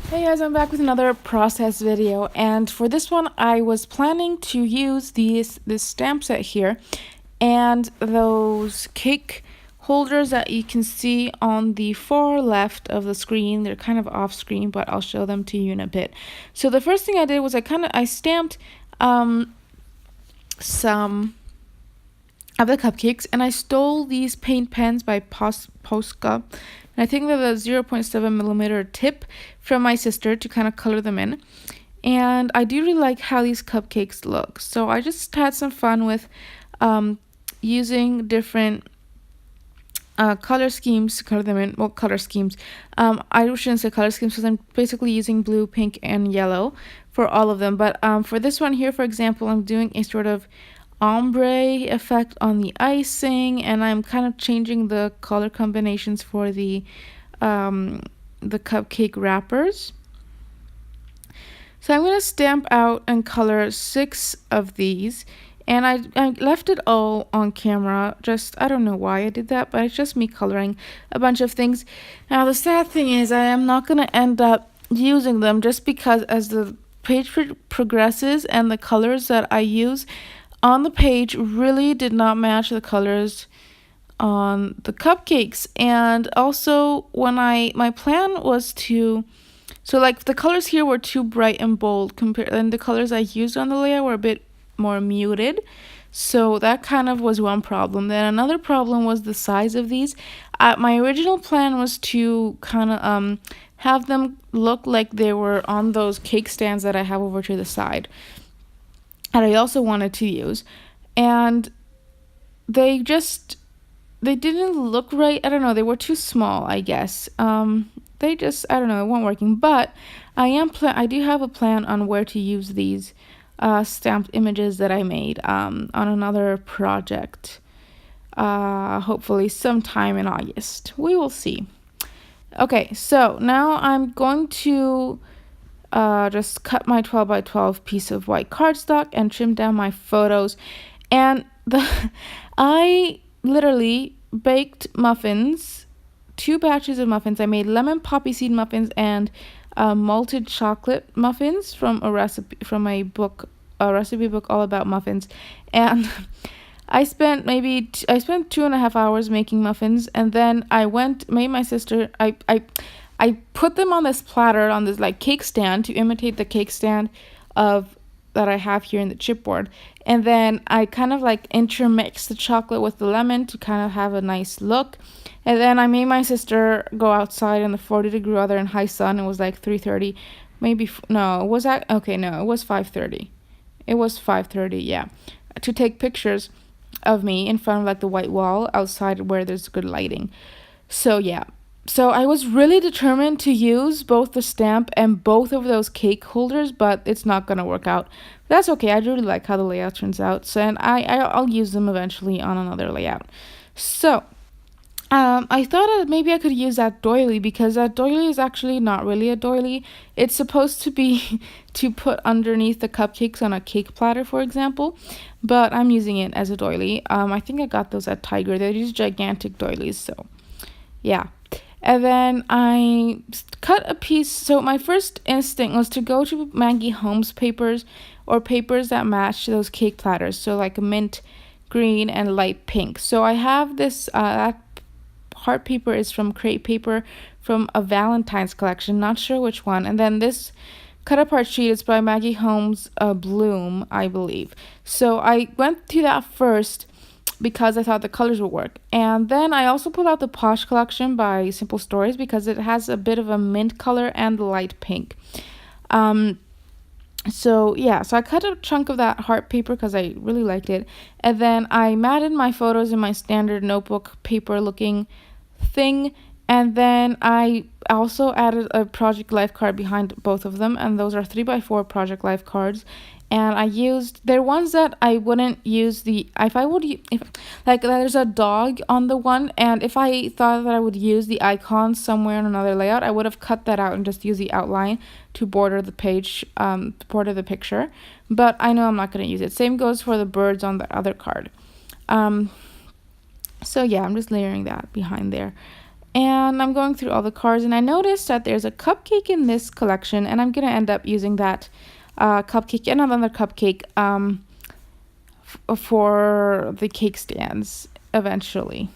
Hey guys, I'm back with another process video, and for this one I was planning to use this stamp set here and those cake holders that you can see on the far left of the screen. They're kind of off screen, but I'll show them to you in a bit. So the first thing I did was I stamped some of the cupcakes, and I stole these paint pens by Posca. And I think they're the 0.7 millimeter tip from my sister to kind of color them in. And I do really like how these cupcakes look. So I just had some fun with using different color schemes to color them in. Well, color schemes. I shouldn't say color schemes because I'm basically using blue, pink, and yellow for all of them. But for this one here, for example, I'm doing a sort of ombre effect on the icing, and I'm kind of changing the color combinations for the cupcake wrappers. So I'm going to stamp out and color 6 of these, and I left it all on camera. I don't know why I did that, but it's just me coloring a bunch of things. Now the sad thing is I am not going to end up using them, just because as the page progresses and the colors that I use on the page really did not match the colors on the cupcakes. And also my plan was to, so like the colors here were too bright and bold compared, and the colors I used on the layout were a bit more muted. So that kind of was one problem. Then another problem was the size of these. My original plan was to kind of have them look like they were on those cake stands that I have over to the side, and I also wanted to use, and they didn't look right. I don't know, they were too small, I guess. I don't know, it wasn't working. But I do have a plan on where to use these stamped images that I made on another project, hopefully sometime in August. We will see. Okay, so now I'm going to just cut my 12 by 12 piece of white cardstock and trim down my photos. And I literally baked muffins, 2 batches of muffins. I made lemon poppy seed muffins and malted chocolate muffins from a recipe book all about muffins. And I spent 2.5 hours making muffins, and then made my sister, I put them on this platter, on this like cake stand, to imitate the cake stand that I have here in the chipboard. And then I kind of like intermixed the chocolate with the lemon to kind of have a nice look. And then I made my sister go outside in the 40-degree weather in high sun. It was like 3:30, it was 5:30. It was 5:30, yeah, to take pictures of me in front of like the white wall outside where there's good lighting. So yeah. So I was really determined to use both the stamp and both of those cake holders, but it's not going to work out. That's okay. I really like how the layout turns out. So, and I'll use them eventually on another layout. So I thought maybe I could use that doily, because that doily is actually not really a doily. It's supposed to be to put underneath the cupcakes on a cake platter, for example, but I'm using it as a doily. I think I got those at Tiger. They're these gigantic doilies, so yeah. And then I cut a piece. So my first instinct was to go to Maggie Holmes papers, or papers that match those cake platters. So like a mint green and light pink. So I have this, that heart paper is from Create Paper from a Valentine's collection. Not sure which one. And then this cut apart sheet is by Maggie Holmes Bloom, I believe. So I went through that first, because I thought the colors would work. And then I also pulled out the Posh collection by Simple Stories, because it has a bit of a mint color and light pink. So I cut a chunk of that heart paper because I really liked it. And then I matted my photos in my standard notebook paper looking thing. And then I also added a Project Life card behind both of them, and those are 3x4 Project Life cards. And they're ones that I wouldn't use there's a dog on the one, and if I thought that I would use the icon somewhere in another layout, I would have cut that out and just used the outline to border the page, border the picture. But I know I'm not going to use it. Same goes for the birds on the other card. So yeah, I'm just layering that behind there. And I'm going through all the cards, and I noticed that there's a cupcake in this collection, and I'm going to end up using that cupcake and another cupcake for the cake stands eventually.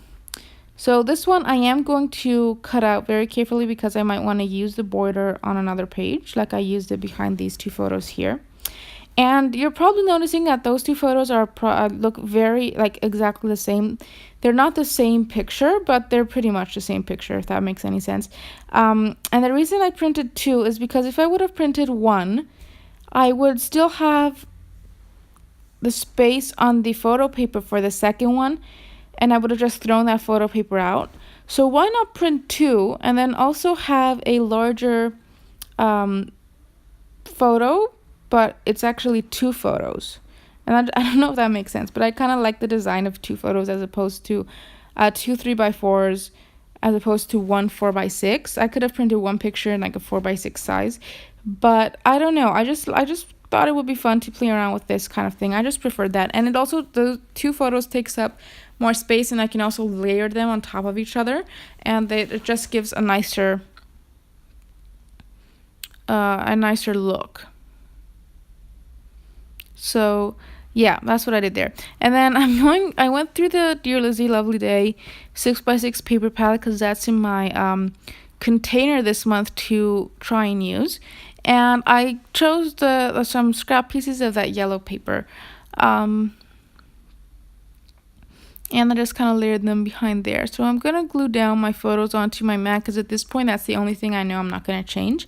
So this one I am going to cut out very carefully because I might want to use the border on another page like I used it behind these two photos here. And you're probably noticing that those two photos are look very like exactly the same. They're not the same picture, but they're pretty much the same picture, if that makes any sense. And the reason I printed two is because if I would have printed one, I would still have the space on the photo paper for the second one, and I would have just thrown that photo paper out. So why not print two and then also have a larger photo, but it's actually two photos. And I don't know if that makes sense, but I kind of like the design of two photos as opposed to two 3x4s as opposed to one 4x6. I could have printed one picture in like a 4x6 size, but I don't know. I just thought it would be fun to play around with this kind of thing. I just preferred that. And it also, the two photos takes up more space, and I can also layer them on top of each other, and it just gives a nicer look. So yeah, that's what I did there. And then I went through the Dear Lizzie Lovely Day 6x6 paper palette because that's in my container this month to try and use. And I chose some scrap pieces of that yellow paper. And I just kind of layered them behind there. So I'm going to glue down my photos onto my mat because at this point that's the only thing I know I'm not going to change.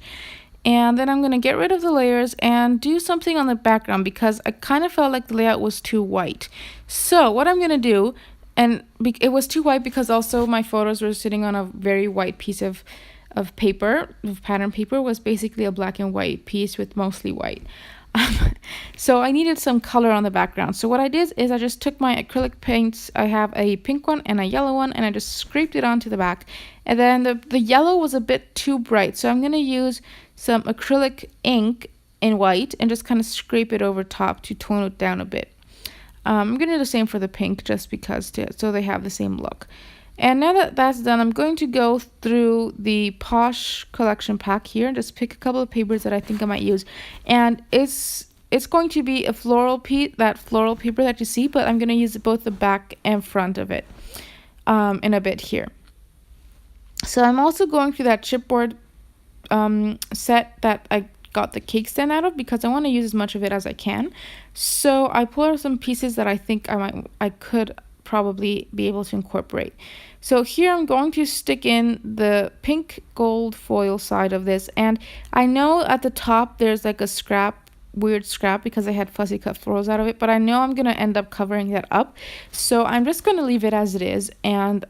And then I'm going to get rid of the layers and do something on the background because I kind of felt like the layout was too white. So what I'm going to do, and it was too white because also my photos were sitting on a very white piece of paper, of pattern paper, was basically a black and white piece with mostly white. So I needed some color on the background. So what I did is I just took my acrylic paints. I have a pink one and a yellow one, and I just scraped it onto the back. And then the yellow was a bit too bright, so I'm going to use some acrylic ink in white and just kind of scrape it over top to tone it down a bit. I'm going to do the same for the pink just because so they have the same look. And now that that's done, I'm going to go through the Posh collection pack here and just pick a couple of papers that I think I might use. And it's going to be a floral that floral paper that you see, but I'm going to use both the back and front of it in a bit here. So I'm also going through that chipboard set that I got the cake stand out of because I want to use as much of it as I can. So I pulled out some pieces that I think I could probably be able to incorporate. So here I'm going to stick in the pink gold foil side of this, and I know at the top there's like a weird scrap because I had fussy cut florals out of it, but I know I'm going to end up covering that up, so I'm just going to leave it as it is and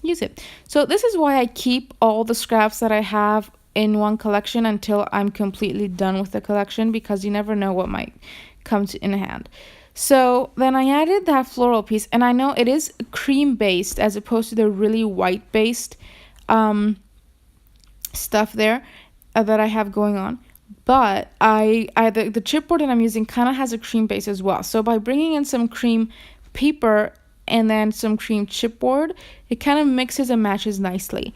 use it. So this is why I keep all the scraps that I have in one collection until I'm completely done with the collection, because you never know what might come in hand. So then I added that floral piece, and I know it is cream based as opposed to the really white based stuff there that I have going on. But the chipboard that I'm using kind of has a cream base as well. So by bringing in some cream paper and then some cream chipboard, it kind of mixes and matches nicely.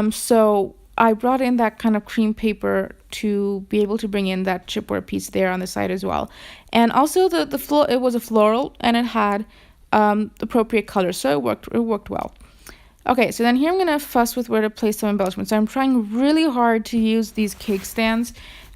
So I brought in that kind of cream paper to be able to bring in that chipboard piece there on the side as well. And also it was a floral and it had appropriate colors, so it worked well. Okay, so then here I'm going to fuss with where to place some embellishments. So I'm trying really hard to use these cake stands,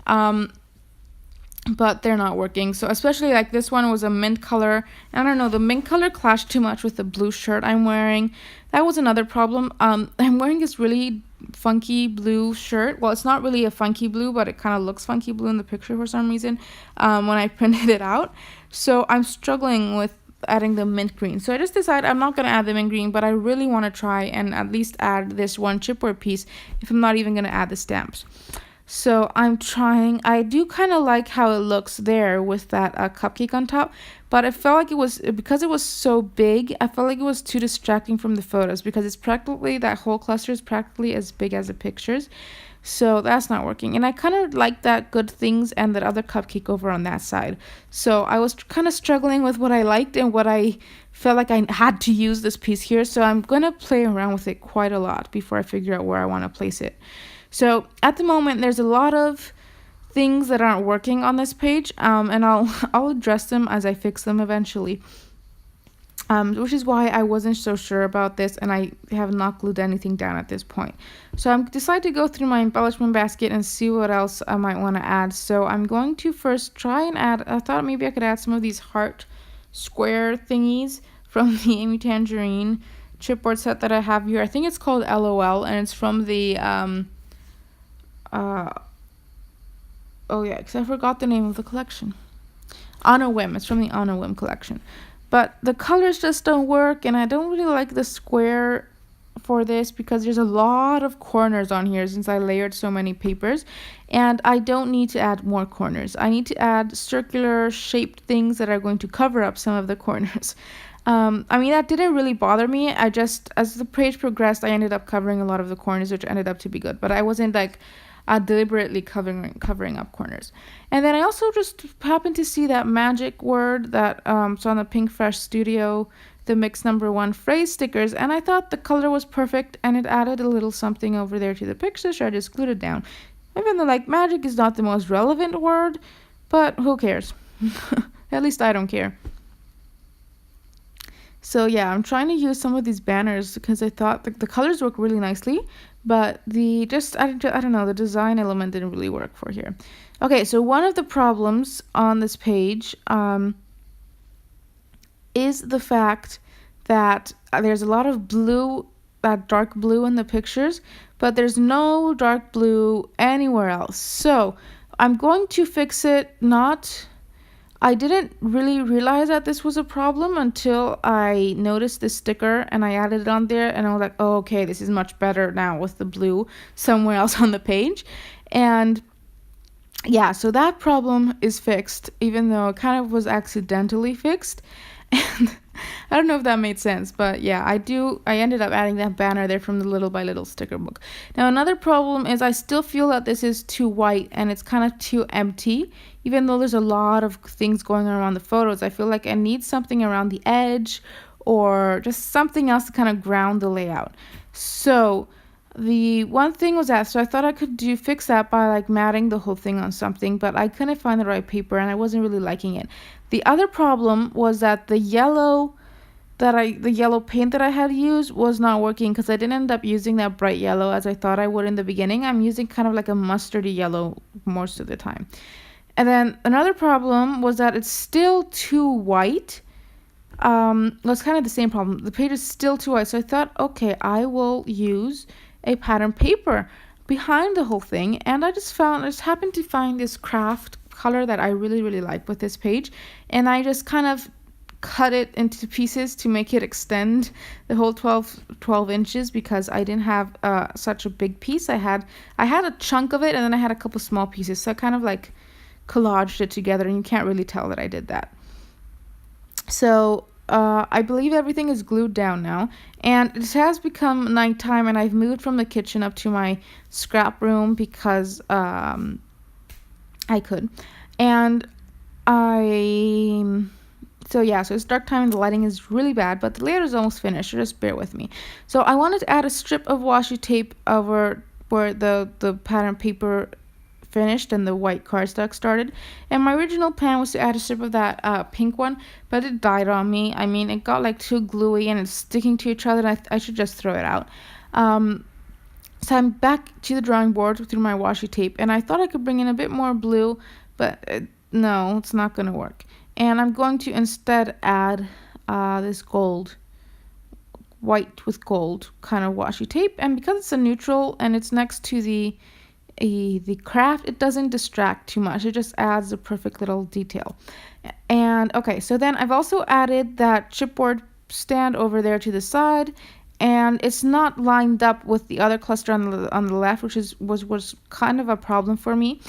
but they're not working. So especially like this one was a mint color. I don't know, the mint color clashed too much with the blue shirt I'm wearing. That was another problem. I'm wearing this really funky blue shirt. Well, it's not really a funky blue, but it kind of looks funky blue in the picture for some reason when I printed it out. So I'm struggling with adding the mint green. So I just decided I'm not going to add the mint green, but I really want to try and at least add this one chipboard piece if I'm not even going to add the stamps. So I'm trying. I do kind of like how it looks there with that cupcake on top, but I felt like it was, because it was so big, I felt like it was too distracting from the photos, because it's practically, that whole cluster is practically as big as the pictures. So that's not working. And I kind of like that good things and that other cupcake over on that side. So I was kind of struggling with what I liked and what I felt like I had to use this piece here. So I'm going to play around with it quite a lot before I figure out where I want to place it. So at the moment, there's a lot of things that aren't working on this page, and I'll address them as I fix them eventually. Which is why I wasn't so sure about this, and I have not glued anything down at this point. So I'm decided to go through my embellishment basket and see what else I might want to add. So I'm going to first try and add, I thought maybe I could add some of these heart square thingies from the Amy Tangerine chipboard set that I have here. I think it's called LOL, and it's from the, oh yeah, because I forgot the name of the collection. On a Whim. It's from the On a Whim collection. But the colors just don't work, and I don't really like the square for this because there's a lot of corners on here since I layered so many papers, and I don't need to add more corners. I need to add circular shaped things that are going to cover up some of the corners. I mean, that didn't really bother me. I just, as the page progressed, I ended up covering a lot of the corners, which ended up to be good, but I wasn't like deliberately covering up corners. And then I also just happened to see that magic word that so on the Pink Fresh Studio, the mix #1 phrase stickers, and I thought the color was perfect, and it added a little something over there to the picture, so I just glued it down. Even though like magic is not the most relevant word, but who cares? At least I don't care. So yeah, I'm trying to use some of these banners because I thought the colors work really nicely, but I don't know, the design element didn't really work for here. Okay, so one of the problems on this page is the fact that there's a lot of blue, that dark blue in the pictures, but there's no dark blue anywhere else. So I'm going to fix it. I didn't really realize that this was a problem until I noticed this sticker and I added it on there, and I was like, oh, okay, this is much better now with the blue somewhere else on the page. And yeah, so that problem is fixed, even though it kind of was accidentally fixed. And I don't know if that made sense, but yeah, I ended up adding that banner there from the Little by Little sticker book. Now, another problem is I still feel that this is too white and it's kind of too empty. Even though there's a lot of things going on around the photos, I feel like I need something around the edge or just something else to kind of ground the layout. So the one thing was that, so I thought I could fix that by like matting the whole thing on something, but I couldn't find the right paper and I wasn't really liking it. The other problem was that the yellow paint that I had used was not working because I didn't end up using that bright yellow as I thought I would in the beginning. I'm using kind of like a mustardy yellow most of the time. And then another problem was that it's still too white. Well, it's kind of the same problem. The page is still too white. So I thought, okay, I will use a pattern paper behind the whole thing. And I just happened to find this craft color that I really, really like with this page. And I just kind of cut it into pieces to make it extend the whole 12 inches because I didn't have such a big piece. I had a chunk of it and then I had a couple small pieces. So I kind of like collaged it together, and you can't really tell that I did that. So I believe everything is glued down now, and it has become nighttime, and I've moved from the kitchen up to my scrap room because I could. And so it's dark time and the lighting is really bad, but the layout is almost finished, so just bear with me. So I wanted to add a strip of washi tape over where the pattern paper finished and the white cardstock started, and my original plan was to add a strip of that pink one, but it died on me. I mean, it got like too gluey and it's sticking to each other, and I should just throw it out. So I'm back to the drawing board through my washi tape, and I thought I could bring in a bit more blue, but no, it's not going to work. And I'm going to instead add this white with gold kind of washi tape, and because it's a neutral and it's next to the craft, it doesn't distract too much. It just adds a perfect little detail. And okay, so then I've also added that chipboard stand over there to the side, and it's not lined up with the other cluster on the left, which was kind of a problem for me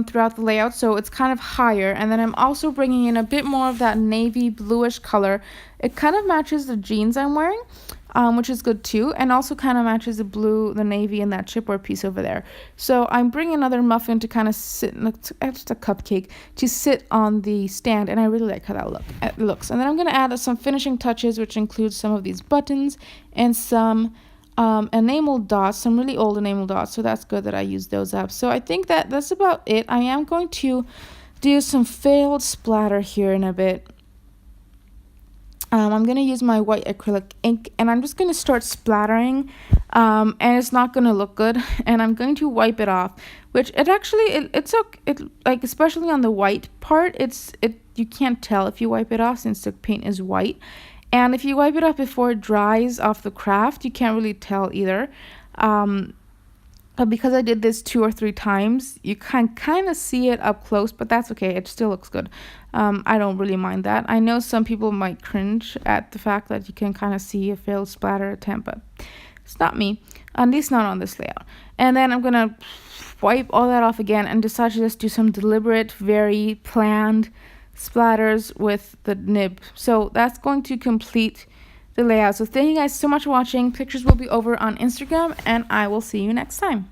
throughout the layout. So it's kind of higher, and then I'm also bringing in a bit more of that navy bluish color. It kind of matches the jeans I'm wearing. which is good too, and also kind of matches the blue, the navy, and that chipboard piece over there. So I'm bringing another muffin to kind of sit, just a cupcake, to sit on the stand, and I really like how that looks. And then I'm going to add some finishing touches, which includes some of these buttons and some enamel dots, some really old enamel dots, so that's good that I used those up. So I think that's about it. I am going to do some failed splatter here in a bit. I'm going to use my white acrylic ink, and I'm just going to start splattering, and it's not going to look good, and I'm going to wipe it off, which it's okay, like, especially on the white part, you can't tell if you wipe it off since the paint is white, and if you wipe it off before it dries off the craft, you can't really tell either. But because I did this 2 or 3 times, you can kind of see it up close, but that's okay. It still looks good. I don't really mind that. I know some people might cringe at the fact that you can kind of see a failed splatter attempt, but it's not me. At least not on this layout. And then I'm going to wipe all that off again and decide to just do some deliberate, very planned splatters with the nib. So that's going to complete the layout. So thank you guys so much for watching. Pictures will be over on Instagram, and I will see you next time.